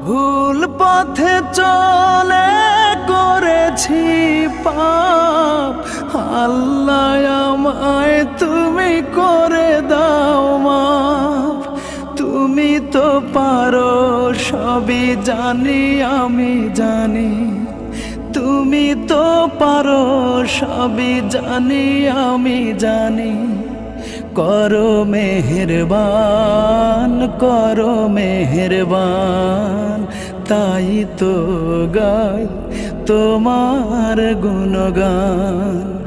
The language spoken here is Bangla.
ভুল পথে চলে করেছি পাপ, আল্লাহ আমায় তুমি করে দাও মাফ। তুমি তো পারো সবই জানি আমি জানি, তুমি তো পারো সবই জানি আমি জানি। করো মেহেরবান, করো মেহেরবান, তাই তো গাই তোমার গুণগান।